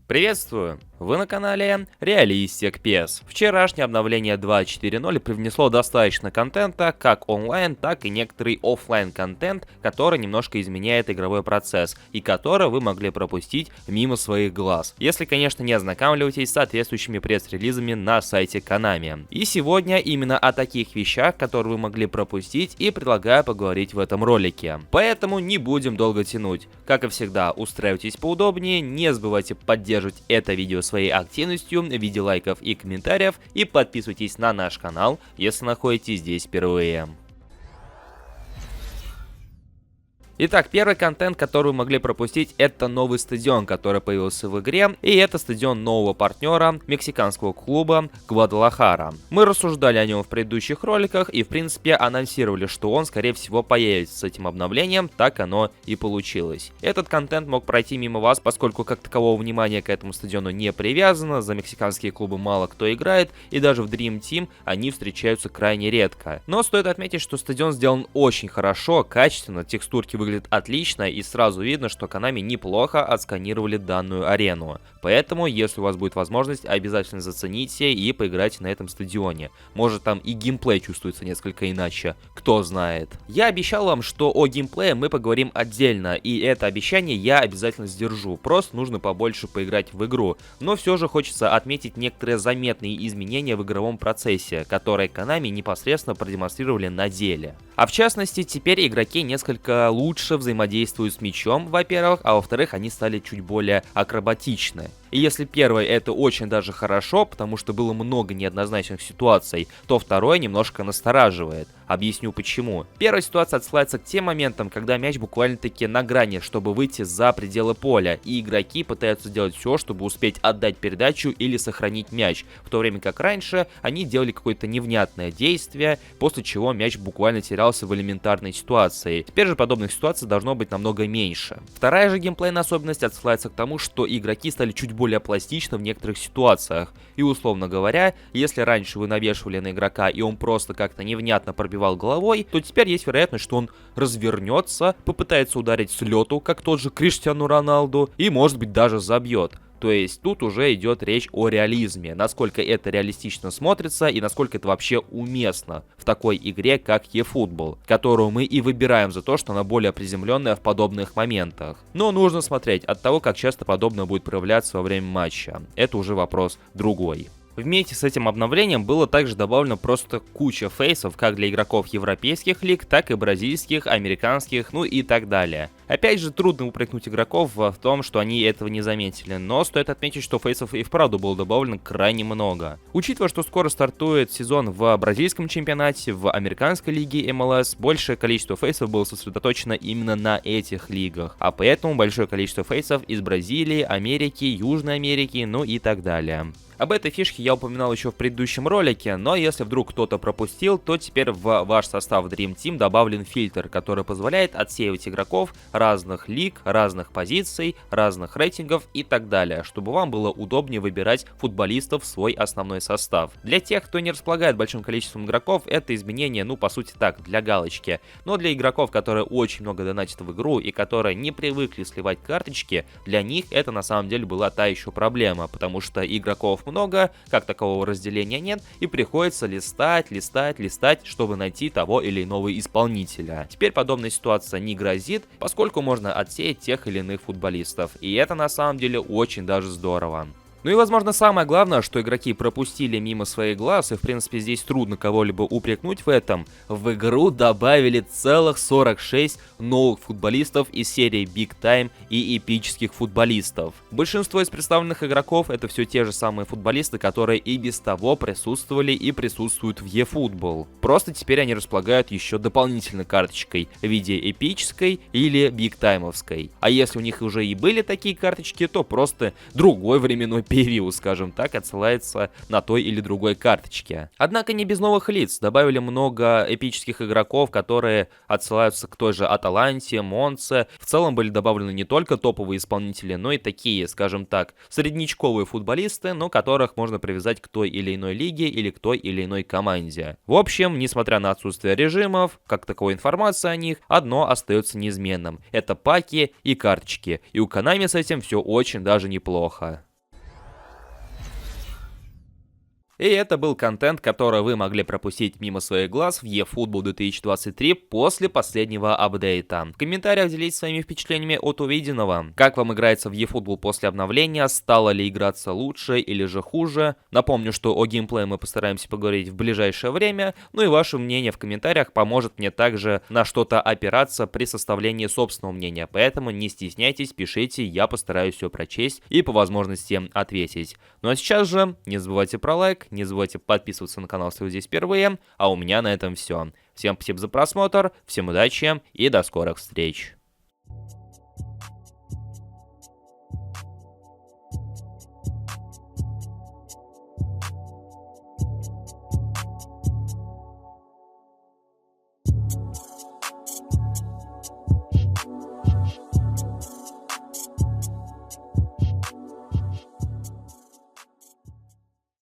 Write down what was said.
Приветствую! Вы на канале Realistic PES. Вчерашнее обновление 2.4.0 привнесло достаточно контента, как онлайн, так и некоторый офлайн контент, который немножко изменяет игровой процесс и который вы могли пропустить мимо своих глаз. Если, конечно, не ознакомливаетесь с соответствующими пресс-релизами на сайте Konami. И сегодня именно о таких вещах, которые вы могли пропустить, и предлагаю поговорить в этом ролике. Поэтому не будем долго тянуть. Как и всегда, устраивайтесь поудобнее, не забывайте поддерживать это видео своей активностью в виде лайков и комментариев, и подписывайтесь на наш канал, если находитесь здесь впервые. Итак, первый контент, который вы могли пропустить, это новый стадион, который появился в игре, и это стадион нового партнера, мексиканского клуба Гвадалахара. Мы рассуждали о нем в предыдущих роликах и, в принципе, анонсировали, что он, скорее всего, появится с этим обновлением, так оно и получилось. Этот контент мог пройти мимо вас, поскольку как такового внимания к этому стадиону не привязано, за мексиканские клубы мало кто играет, и даже в Dream Team они встречаются крайне редко. Но стоит отметить, что стадион сделан очень хорошо, качественно, текстурки выглядят отлично, и сразу видно, что Konami неплохо отсканировали данную арену. Поэтому, если у вас будет возможность, обязательно зацените и поиграйте на этом стадионе. Может, там и геймплей чувствуется несколько иначе, кто знает. Я обещал вам, что о геймплее мы поговорим отдельно, и это обещание я обязательно сдержу. Просто нужно побольше поиграть в игру. Но все же хочется отметить некоторые заметные изменения в игровом процессе, которые Konami непосредственно продемонстрировали на деле. А в частности, теперь игроки несколько лучше взаимодействуют с мячом, во-первых, а во-вторых, они стали чуть более акробатичны. И если первое это очень даже хорошо, потому что было много неоднозначных ситуаций, то второе немножко настораживает. Объясню почему. Первая ситуация отсылается к тем моментам, когда мяч буквально-таки на грани, чтобы выйти за пределы поля, и игроки пытаются делать все, чтобы успеть отдать передачу или сохранить мяч, в то время как раньше они делали какое-то невнятное действие, после чего мяч буквально терялся в элементарной ситуации. Теперь же подобных ситуаций должно быть намного меньше. Вторая же геймплейная особенность отсылается к тому, что игроки стали чуть более пластичны в некоторых ситуациях. И условно говоря, если раньше вы навешивали на игрока и он просто как-то невнятно пробивал головой, то теперь есть вероятность, что он развернется, попытается ударить с лету, как тот же Криштиану Роналду, и может быть даже забьет. То есть тут уже идет речь о реализме, насколько это реалистично смотрится и насколько это вообще уместно в такой игре, как eFootball, которую мы и выбираем за то, что она более приземленная в подобных моментах. Но нужно смотреть от того, как часто подобное будет проявляться во время матча. Это уже вопрос другой. Вместе с этим обновлением было также добавлено просто куча фейсов как для игроков европейских лиг, так и бразильских, американских, ну и так далее. Опять же, трудно упрекнуть игроков в том, что они этого не заметили, но стоит отметить, что фейсов и вправду было добавлено крайне много. Учитывая, что скоро стартует сезон в бразильском чемпионате, в американской лиге MLS, большее количество фейсов было сосредоточено именно на этих лигах, а поэтому большое количество фейсов из Бразилии, Америки, Южной Америки, ну и так далее. Об этой фишке я упоминал еще в предыдущем ролике, но если вдруг кто-то пропустил, то теперь в ваш состав Dream Team добавлен фильтр, который позволяет отсеивать игроков разных лиг, разных позиций, разных рейтингов и так далее, чтобы вам было удобнее выбирать футболистов в свой основной состав. Для тех, кто не располагает большим количеством игроков, это изменение, ну по сути так, для галочки. Но для игроков, которые очень много донатят в игру и которые не привыкли сливать карточки, для них это на самом деле была та еще проблема, потому что игроков много, как такового разделения нет, и приходится листать, чтобы найти того или иного исполнителя. Теперь подобная ситуация не грозит, поскольку можно отсеять тех или иных футболистов, и это на самом деле очень даже здорово. Ну и, возможно, самое главное, что игроки пропустили мимо своих глаз, и, в принципе, здесь трудно кого-либо упрекнуть в этом, в игру добавили целых 46 новых футболистов из серии Big Time и эпических футболистов. Большинство из представленных игроков это все те же самые футболисты, которые и без того присутствовали и присутствуют в eFootball. Просто теперь они располагают еще дополнительной карточкой в виде эпической или Big Time'овской. А если у них уже и были такие карточки, то просто другой временной период, скажем так, отсылается на той или другой карточке. Однако не без новых лиц. Добавили много эпических игроков, которые отсылаются к той же Аталанте, Монце. В целом были добавлены не только топовые исполнители, но и такие, скажем так, среднячковые футболисты, но которых можно привязать к той или иной лиге или к той или иной команде. В общем, несмотря на отсутствие режимов, как таковой информации о них, одно остается неизменным. Это паки и карточки. И у Konami с этим все очень даже неплохо. И это был контент, который вы могли пропустить мимо своих глаз в eFootball 2023 после последнего апдейта. В комментариях делитесь своими впечатлениями от увиденного. Как вам играется в eFootball после обновления? Стало ли играться лучше или же хуже? Напомню, что о геймплее мы постараемся поговорить в ближайшее время. Ну и ваше мнение в комментариях поможет мне также на что-то опираться при составлении собственного мнения. Поэтому не стесняйтесь, пишите, я постараюсь все прочесть и по возможности ответить. Ну а сейчас же не забывайте про лайк, не забывайте подписываться на канал, если вы здесь впервые. А у меня на этом все. Всем спасибо за просмотр, всем удачи и до скорых встреч.